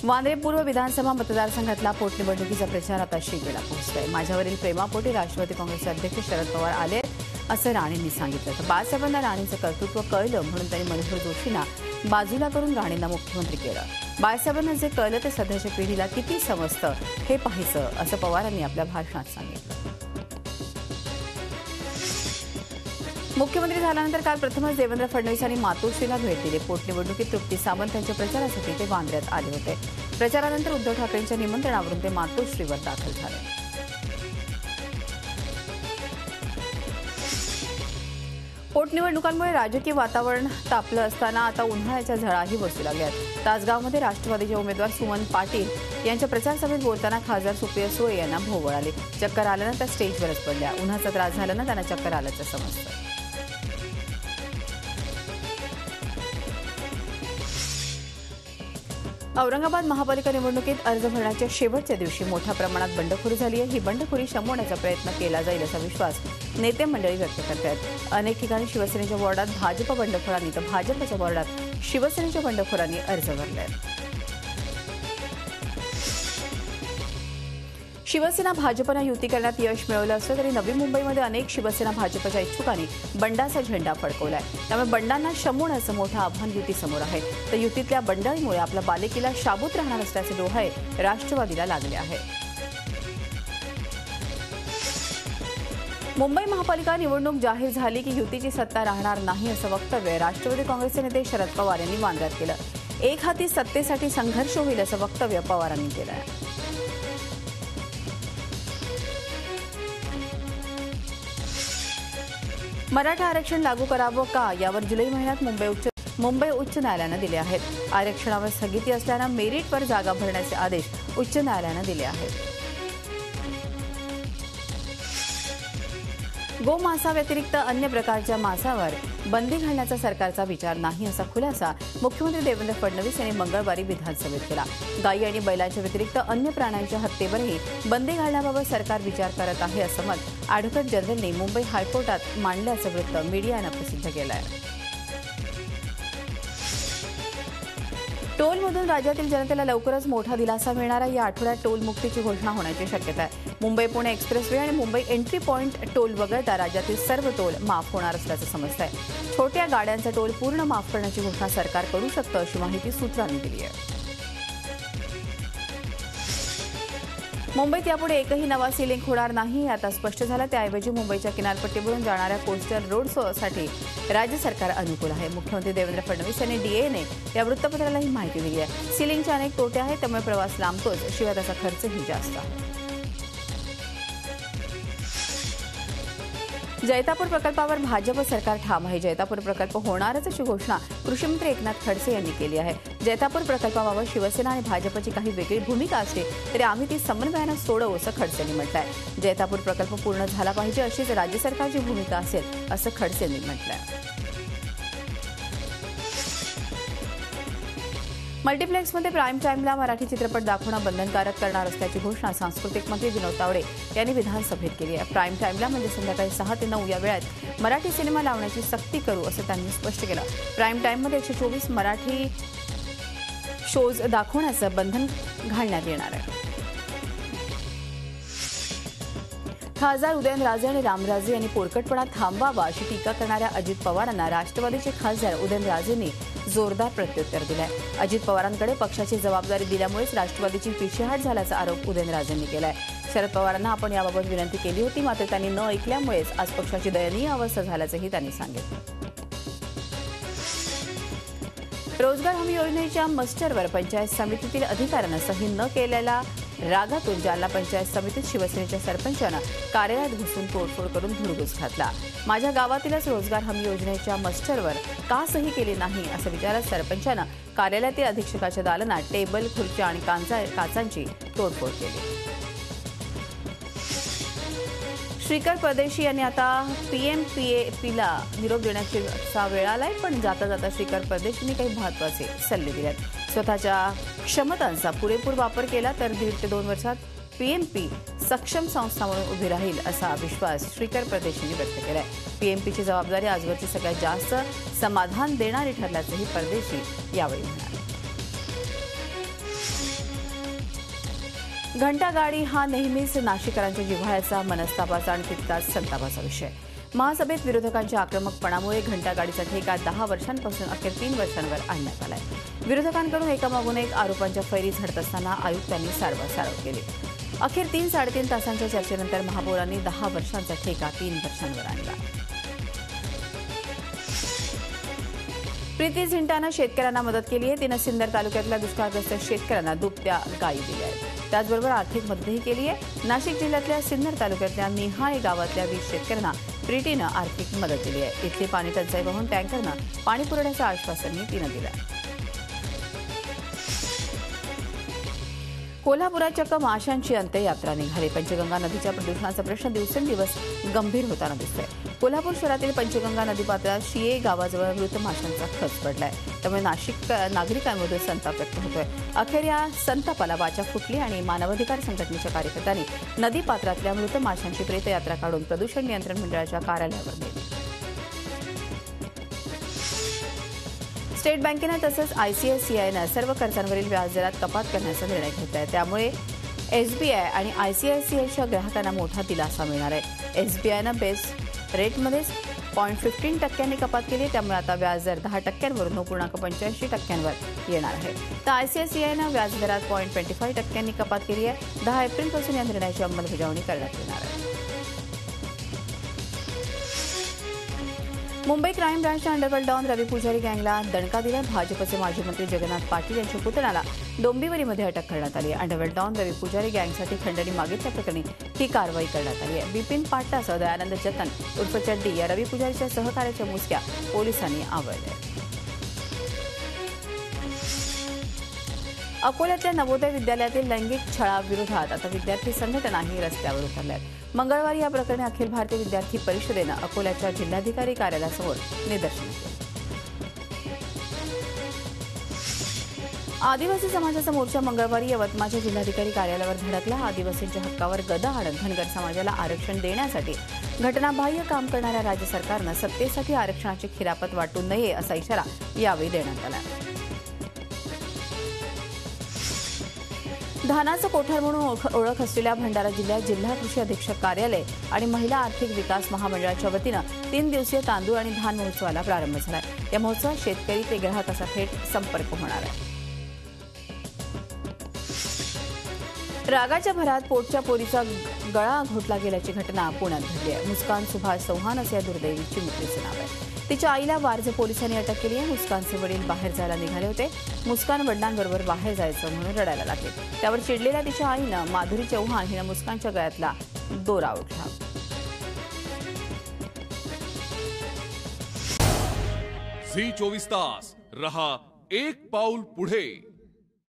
वांद्रे पूर्व विधानसभा मतदारसंघातला पोटनिवडणुकीचा प्रचार आता शिगेला पोहोचलाय। माझ्यावरील प्रेमापोटी राष्ट्रवादी काँग्रेसचे अध्यक्ष शरद पवार आले असं राणेंनी सांगितलं। तर बाळासाहेबांना राणेंचं कर्तृत्व कळलं म्हणून त्यांनी मनोहर जोशींना बाजूला करून राणेंना मुख्यमंत्री केलं। बाळासाहेबांना जे कळलं ते सध्याच्या पिढीला किती समजतं हे पाहायचं असं पवारांनी आपल्या भाषणात सांगितलं। मुख्यमंत्री झाल्यानंतर काल प्रथमच देवेंद्र फडणवीस यांनी मातोश्रीला भेट दिली। पोटनिवडणुकीत तृप्ती सावंत यांच्या प्रचारासाठी ते वांद्र्यात आले होते। प्रचारानंतर उद्धव ठाकरेंच्या निमंत्रणावरून ते मातोश्रीवर दाखल झाले। पोटनिवडणुकांमुळे राजकीय वातावरण तापलं असताना आता उन्हाळ्याच्या झळाही बसू लागल्यात। तासगावमध्ये राष्ट्रवादीचे उमेदवार सुमन पाटील यांच्या प्रचार सभेत बोलताना खासदार सुप्रिया सुळे यांना भोवळ आली। चक्कर आल्यानं त्या स्टेजवरच पडल्या। उन्हाचा त्रास झाल्यानं त्यांना चक्कर आल्याचं समजतं। औरंगाबाद महापालिका निवडणुकीत अर्ज भरण्याच्या शेवटच्या दिवशी मोठ्या प्रमाणात बंडखोरी झाली आहे। ही बंडखोरी शमवण्याचा प्रयत्न केला जाईल असा विश्वास नेते मंडळी व्यक्त करत आहेत। अनेक ठिकाणी शिवसेनेच्या वॉर्डात भाजप बंडखोरांनी तर भाजपच्या वॉर्डात शिवसेनेच्या बंडखोरांनी अर्ज भरले। शिवसेना भाजपनं युती करण्यात यश मिळवलं असलं तरी नवी मुंबईमध्ये अनेक शिवसेना भाजपच्या इच्छुकांनी बंडाचा झेंडा फडकवलाय। त्यामुळे बंडांना शमवण्याचं मोठं आव्हान युतीसमोर आहे। तर युतीतल्या बंडाळीमुळे आपला बालेकिल्ला शाबूत राहणार असल्याचे डोहाळे राष्ट्रवादीला लागले आहे। मुंबई महापालिका निवडणूक जाहीर झाली की युतीची सत्ता राहणार नाही असं वक्तव्य राष्ट्रवादी काँग्रेसचे नेते शरद पवार यांनी वांद्र्यात केलं। एक हाती सत्तेसाठी संघर्ष होईल असं वक्तव्य पवारांनी केलं आहे। मराठा आरक्षण लागू करावं का यावर जुलै महिन्यात मुंबई उच्च न्यायालयानं दिले आहेत। आरक्षणावर स्थगिती असल्यानं मेरिटवर जागा भरण्याचे आदेश उच्च न्यायालयानं दिले आहेत। गोमांसाव्यतिरिक्त अन्य प्रकारच्या मांसावर बंदी घालण्याचा सरकारचा विचार नाही असा खुलासा मुख्यमंत्री देवेंद्र फडणवीस यांनी मंगळवारी विधानसभेत केला। गायी आणि बैलांच्या व्यतिरिक्त अन्य प्राण्यांच्या हत्येवरही बंदी घालण्याबाबत सरकार विचार करत आहे असं मत ॲडव्होकेट जनरलने मुंबई हायकोर्टात मांडल्याचं वृत्त मीडियानं प्रसिद्ध केलं आहे। टोलमधून राज्यातील जनतेला लवकरच मोठा दिलासा मिळणार आहे। या आठवड्यात टोल मुक्तीची घोषणा होण्याची शक्यता आहे। मुंबई पुणे एक्सप्रेसवे आणि मुंबई एंट्री पॉइंट टोल वगळता राज्यातील सर्व टोल माफ होणार असल्याचं समजतं आहे। छोट्या गाड्यांचा टोल पूर्ण माफ करण्याची घोषणा सरकार करू शकतं अशी माहिती सूत्रांनी दिली आहे। मुंबईत यापुढे एकही नवा सी लिंक होणार नाही आता स्पष्ट झालं। त्याऐवजी मुंबईच्या किनारपट्टीवरून जाणाऱ्या कोस्टल रोडसाठी राज्य सरकार अनुकूल आहे। मुख्यमंत्री देवेंद्र फडणवीस यांनी डीएने या वृत्तपत्राला ही माहिती दिली आहे। सी लिंकचे अनेक तोटे आहेत, त्यामुळे प्रवास लांबतोच, शिवाय त्याचा खर्चही जास्त आहे। जैतापूर प्रकल्पावर भाजप सरकार ठाम आहे। जैतापूर प्रकल्प होणारच अशी घोषणा कृषीमंत्री एकनाथ खडसे यांनी केली आहे। जैतापूर प्रकल्पाबाबत शिवसेना आणि भाजपची काही वेगळी भूमिका असते तरी आम्ही ती समन्वयानं सोडवू असं खडसेंनी म्हटलंय। जैतापूर प्रकल्प पूर्ण झाला पाहिजे अशीच राज्य सरकारची भूमिका असेल असं खडसेंनी म्हटलंय। मल्टिप्लेक्समध्ये प्राईम टाईमला मराठी चित्रपट दाखवणं बंधनकारक करणार असल्याची घोषणा सांस्कृतिक मंत्री विनोद तावडे यांनी विधानसभेत केली आहे। प्राईम टाईमला म्हणजे संध्याकाळी 6 ते 9 या वेळात मराठी सिनेमा लावण्याची सक्ती करू असं त्यांनी स्पष्ट केलं। प्राईम टाईममध्ये 124 मराठी शोज दाखवण्याचं बंधन घालण्यात येणार आहे। खासदार उदयनराजे आणि रामराजे यांनी पोरकटपणा थांबवावा अशी टीका करणाऱ्या अजित पवारांना राष्ट्रवादीचे खासदार उदयनराजेंनी जोरदार प्रत्युत्तर दिलंय। अजित पवारांकडे पक्षाची जबाबदारी दिल्यामुळेच राष्ट्रवादीची पिछेहाट झाल्याचा आरोप उदयनराजेंनी केलाय। शरद पवारांना आपण याबाबत विनंती केली होती, मात्र त्यांनी न ऐकल्यामुळेच आज पक्षाची दयनीय अवस्था झाल्याचंही त्यांनी सांगितलं। रोजगार हमी योजनेच्या मस्टरवर पंचायत समितीतील अधिकाऱ्यांना सही न केलेल्या रागातून जालना पंचायत समितीत शिवसेनेच्या सरपंचानं कार्यालयात घुसून तोडफोड करून धुडगूस घातला। माझ्या गावातीलच रोजगार हमी योजनेच्या मस्टरवर का सही केली नाही असं विचारत सरपंचानं कार्यालयातील अधीक्षकाच्या दालनात टेबल, खुर्च्या आणि काचांची तोडफोड केली। श्रीकर परदेशी यांनी आता पीएमपीएपीला निरोप देण्याचा वेळ आलाय, पण जाता जाता श्रीकर परदेशींनी काही महत्त्वाचे सल्ले दिलेत। स्वतःच्या क्षमतांचा पुरेपूर वापर केला तर 1.5 ते 2 वर्षात पीएमपी सक्षम संस्था म्हणून उभी राहील असा विश्वास श्रीकर परदेशींनी व्यक्त केलाय। पीएमपीची जबाबदारी आजवरची सगळ्यात जास्त समाधान देणारी ठरल्याचंही परदेशी यावेळी म्हणाले। घंटागाडी हा नेहमीच नाशिककरांच्या जिव्हाळ्याचा, मनस्तापाचा आणि तितकाच संतापाचा विषय. महासभेत विरोधकांच्या आक्रमकपणामुळे घंटागाडीचा ठेका 10 वर्षांपासून अखेर 3 वर्षांवर आणण्यात आलाय. विरोधकांकडून एकामागून एक आरोपांच्या फैरी झडत असताना आयुक्तांनी सारवासारव केली. अखेर 3-3.5 तासांच्या चर्चेनंतर महापौरांनी 10 वर्षांचा ठेका 3 वर्षांवर आणला. प्रीती झिंटानं शेतकऱ्यांना मदत केली आहे. तिनं सिन्नर तालुक्यातल्या दुष्काळग्रस्त शेतकऱ्यांना दुभत्या गायी दिल्या आहेत. त्याचबरोबर आर्थिक मदतही केली आहे. नाशिक जिल्ह्यातल्या सिन्नर तालुक्यातल्या निहाळे गावातल्या 20 शेतकऱ्यांना प्रीतीनं आर्थिक मदत दिली आहे. इथली पाणी टंचाई पाहून टँकरनं पाणी पुरवण्याचं आश्वासनही तिनं दिलं आहे. कोल्हापुरात चक्क माशांची अंत्ययात्रा निघाली. पंचगंगा नदीच्या प्रदूषणाचा प्रश्न दिवसेंदिवस गंभीर होताना दिसतोय. कोल्हापूर शहरातील पंचगंगा नदीपात्रात शिये गावाजवळ मृत माशांचा खच पडलाय. त्यामुळे नाशिक नागरिकांमध्ये संताप व्यक्त होतोय. अखेर या संतापाला वाचा फुटली आणि मानवाधिकार संघटनेच्या कार्यकर्त्यांनी नदीपात्रातल्या मृत माशांची प्रेतयात्रा काढून प्रदूषण नियंत्रण मंडळाच्या कार्यालयावर नेली. स्टेट बँकेनं तसंच आयसीआयसीआयनं सर्व कर्जांवरील व्याजदरात कपात करण्याचा निर्णय घेतला आहे. त्यामुळे एसबीआय आणि आयसीआयसीआयच्या ग्राहकांना मोठा दिलासा मिळणार आहे. एसबीआयनं बेस रेटमध्येच 0.15% कपात केली. त्यामुळे आता व्याजदर 10%वरून 9.85% येणार आहे. तर आयसीआयसीआयनं व्याजदरात 0.25% कपात केली आहे. 10 एप्रिलपासून या निर्णयाची अंमलबजावणी करण्यात येणार आहे. मुंबई क्राईम ब्रांचच्या अंडरवर्ल्ड डॉन रवी पुजारी गँगला दणका दिला. भाजपचे माजी मंत्री जगन्नाथ पाटील यांच्या पुतण्याला डोंबिवलीमध्ये अटक करण्यात आली आहे. अंडरवर्ल्ड डॉन रवी पुजारी गँगसाठी खंडणी मागितल्याप्रकरणी ही कारवाई करण्यात आली आहे. बिपिन पाटलासह दयानंद जतन उर्फ चड्डी या रवी पुजारीच्या सहकार्याच्या मुसक्या पोलिसांनी आवळल्या. अकोल्यातल्या नवोदय विद्यालयातील लैंगिक छळाविरोधात आता विद्यार्थी संघटनाही रस्त्यावर उतरल्या आहेत. मंगळवारी या प्रकरणी अखिल भारतीय विद्यार्थी परिषदेनं अकोल्याच्या जिल्हाधिकारी कार्यालयासमोर निदर्शन केलं. आदिवासी समाजाचा मोर्चा मंगळवारी यवतमाळच्या जिल्हाधिकारी कार्यालयावर धडकला. आदिवासींच्या हक्कावर गदा आणत धनगर समाजाला आरक्षण देण्यासाठी घटनाबाह्य काम करणाऱ्या राज्य सरकारनं सत्तेसाठी आरक्षणाची खिरापत वाटू नये असा इशारा यावेळी देण्यात आला. धानाचं कोठार म्हणून ओळख असलेल्या भंडारा जिल्ह्यात जिल्हा कृषी अधीक्षक कार्यालय आणि महिला आर्थिक विकास महामंडळाच्या वतीनं 3 दिवसीय तांदूळ आणि धान महोत्सवाला प्रारंभ झाला. या महोत्सवात शेतकरी ते ग्राहक असा थेट संपर्क होणार आहे. रागाच्या भरात पोटच्या पोरीचा गळा घोटला गेल्याची घटना पुण्यात घडली आहे. मुस्कान सुभाष चौहान असे या दुर्दैवीची मृत्यूचे नाव आहे. तिच्या आईला वारजे पोलिसांनी अटक केली आहे. मुस्कानचे वडील बाहेर जायला निघाले होते. मुस्कान वडिलांबरोबर बाहेर जायचं म्हणून रडायला लागले. त्यावर चिडलेल्या तिच्या आईनं माधुरी चौहान हिनं मुस्कानच्या गळ्यातला दोरा उठला. झी 24 तास रहा एक पाऊल पुढे.